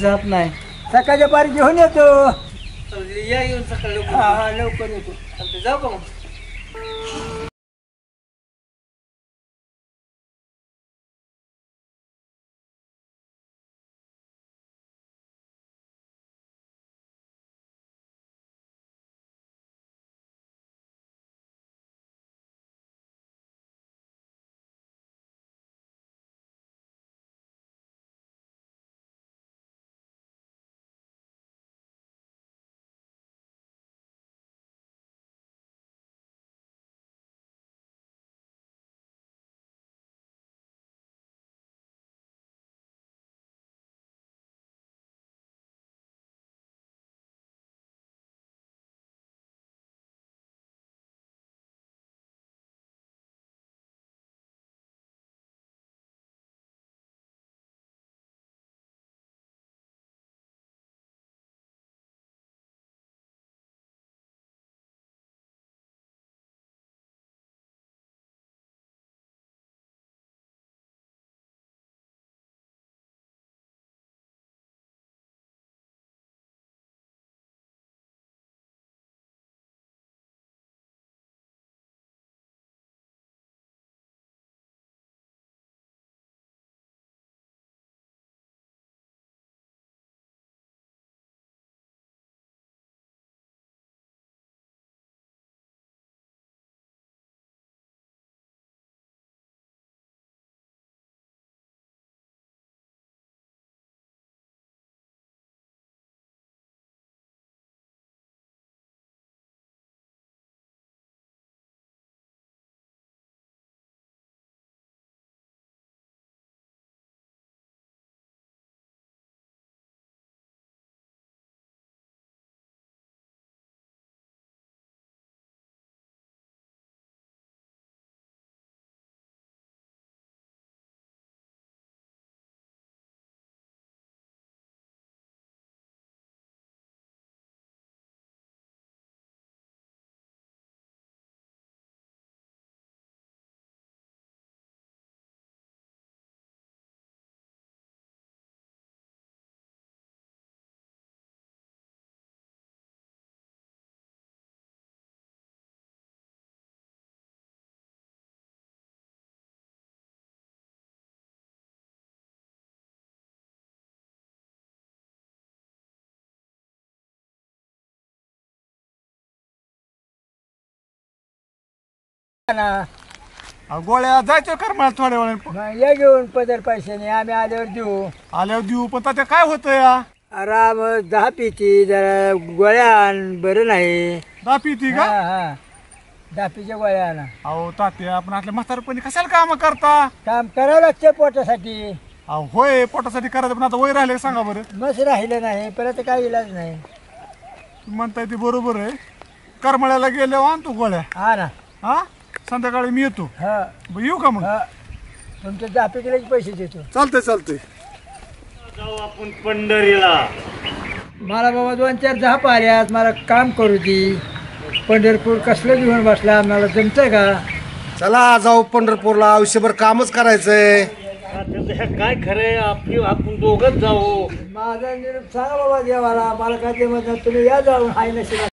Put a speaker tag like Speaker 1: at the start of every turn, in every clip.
Speaker 1: जात नाही.
Speaker 2: सकाळच्या पारी घेऊन येतो.
Speaker 1: या येऊन सकाळी लवकर.
Speaker 2: हा लवकर येतो.
Speaker 1: चालतंय, जाऊ का मग?
Speaker 3: गोळ्या जायचं कर मला थोड्या वेळाने.
Speaker 2: या घेऊन पदर पैशाने आम्ही आल्यावर देऊ.
Speaker 3: आल्यावर देऊ पण तात्या काय होतं या?
Speaker 2: आराम 10 पिती जरा गोळ्या आण, बरं नाही.
Speaker 3: दापी ती का?
Speaker 2: हा 10 पिच्या गोळ्या आणा.
Speaker 3: अहो तात्या आपण आपल्या म्हातारपणी कशाला काम करता?
Speaker 2: काम करावं लागतं पोटासाठी.
Speaker 3: अहो होय पोटासाठी करायचं पण आता वय राहिले सांगा बरं.
Speaker 2: मस्त राहिलं नाही परत काही इलाज नाही.
Speaker 3: म्हणताय ते बरोबर आहे. करमळ्याला गेल्यावर आणतो गोळ्या.
Speaker 2: हा ना.
Speaker 3: हा संध्याकाळी मी येतो.
Speaker 2: हा
Speaker 3: येऊ का मग?
Speaker 2: तुमच्या 10 पिकीला पैसे देतो.
Speaker 3: चालतंय चालतंय.
Speaker 4: जाऊ आपण पंढरीला.
Speaker 2: मला बाबा 2-4 झाप आल्यात. मला काम करू दे. पंढरपूर कसलं घेऊन बसला मला जमतंय का?
Speaker 5: चला जाऊ पंढरपूरला. आयुष्यभर कामच करायचंय.
Speaker 4: काय खरंय आपण दोघच जाऊ.
Speaker 2: माझा निरोप सांगा बाबा देवाला. मला काय ते म्हणतात तुम्ही या जाऊन हाय नशीब.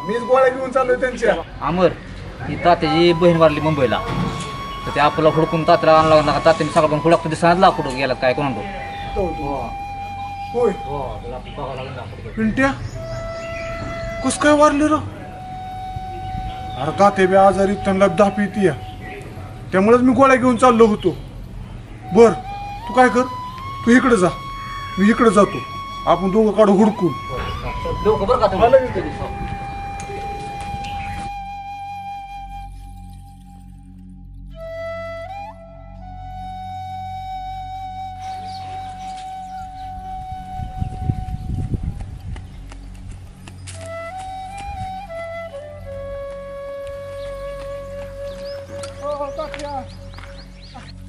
Speaker 3: मीच गोळ्या घेऊन चाललोय त्यांच्या.
Speaker 6: अमर ही तात्याची बहीण वारली मुंबईला तर ते आपल्याला हुडकून तात्याला आणला लागला तात्याने सकाळपासून हुडकतो दिसणार लाकूड गेला काय कोण
Speaker 3: होय पिंट्या कस काय वारले र? अरे ताते बी आजारी त्यांना दाप येते त्यामुळेच मी गोळ्या घेऊन चाललो होतो. बर तू काय कर, तू इकडे जा, मी इकडे जातो, आपण दोघं काढू हुडकून.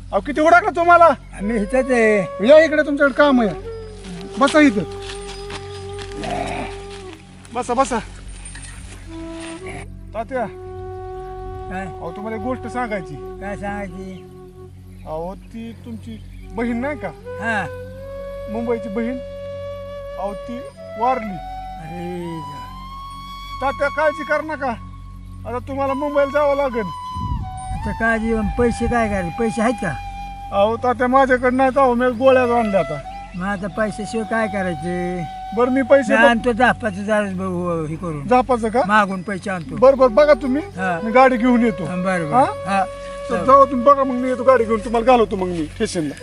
Speaker 3: अहो किती ओळखलं तुम्हाला?
Speaker 2: आम्ही इथंच आहे.
Speaker 3: या इकडे, तुमच्याकडे काम आहे. बसा इथं, बसा बसा. तात्या
Speaker 2: काय
Speaker 3: अहो तुम्हाला एक गोष्ट सांगायची.
Speaker 2: काय सांगायची?
Speaker 3: अहो ती तुमची बहीण नाही का,
Speaker 2: हा
Speaker 3: मुंबईची बहीण, अहो ती वारली.
Speaker 2: अरे
Speaker 3: तात्या काळजी कर नका, आता तुम्हाला मुंबईला जावं लागेल.
Speaker 2: आता काय जीवन पैसे काय करायचे? पैसे आहेत का?
Speaker 3: अहो तात्या माझ्याकडे नाही जाऊ, मी गोळ्या आणल्या आता.
Speaker 2: मग आता पैशाशिवाय काय करायचे?
Speaker 3: बरं मी पैसे
Speaker 2: आणतो दापाचं जरा हे करून
Speaker 3: जापाचं का?
Speaker 2: मागून पैसे आणतो.
Speaker 3: बरं बरं बघा तुम्ही,
Speaker 2: हा.
Speaker 3: मी गाडी घेऊन येतो.
Speaker 2: बरं
Speaker 3: हा?
Speaker 2: बरं हा
Speaker 3: तर जाऊ तुम्ही बघा, मग मी येतो गाडी घेऊन, तुम्हाला घालवतो मग मी स्टेशनला.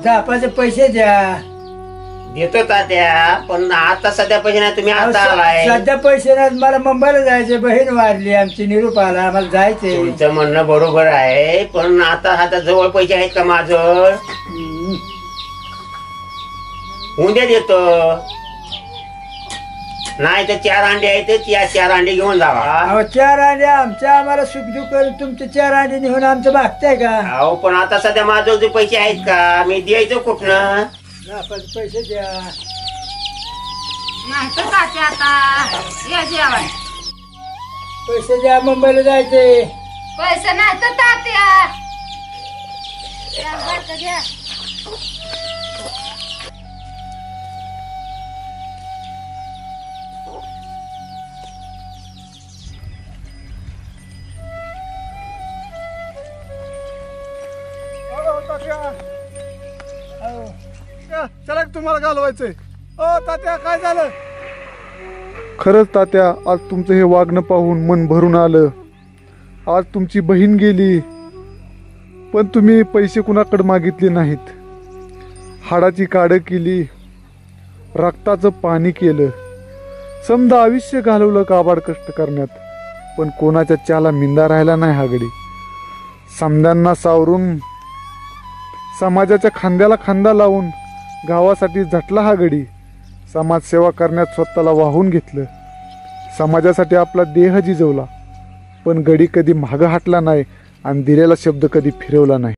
Speaker 2: दापाचे पैसे द्या.
Speaker 7: देतो तात्या, पण आता सध्या पैसे नाही, तुम्ही आता आलाय.
Speaker 2: सध्या पैसे नाही, मला मुंबईला जायचे, बहीण वारली आमची, निरूप आला, मला जायचंय.
Speaker 7: तुमचं म्हणणं बरोबर आहे, पण आता हातात जवळ पैसे आहेत का माझं? उद्या देतो, नाही तर 4 अंडे आहेत, त्या 4 अंडे घेऊन जावा.
Speaker 2: अहो 4 अंडे आमच्या, आम्हाला सुखदुःख करून तुमचे 4 अंडे निघून आमचं मागताय का?
Speaker 7: अहो पण आता सध्या माझं जे पैसे आहेत का, मी द्यायचं कुठनं?
Speaker 2: दापाचे पैसे द्या.
Speaker 8: नाही तर तात्या आता या जेवण.
Speaker 2: पैसे द्या, मुंबईला जायचे.
Speaker 8: पैसे नाही तर तात्या या बरं द्या.
Speaker 3: अहो, तात्या. अहो, या, चला की तुम्हाला घालवायचंय. ओ तात्या काय झालं? खरंच तात्या, आज तुमचं हे वागणं पाहून मन भरून आलं. आज तुमची बहीण गेली, पण तुम्ही पैसे कुणाकडे मागितले नाहीत. हाडाची काढं केली, रक्ताचं पाणी केलं, समजा आयुष्य घालवलं काबाड कष्ट करण्यात, पण कोणाच्या चाला मिंदा राहिला नाही हा गडी. समद्यांना सावरून, समाजाच्या खांद्याला खांदा लावून गावासाठी झटला हा गडी. समाजसेवा करण्यात स्वतःला वाहून घेतलं, समाजासाठी आपला देह जिजवला, पण गडी कधी मागं हटला नाही आणि दिलेला शब्द कधी फिरवला नाही.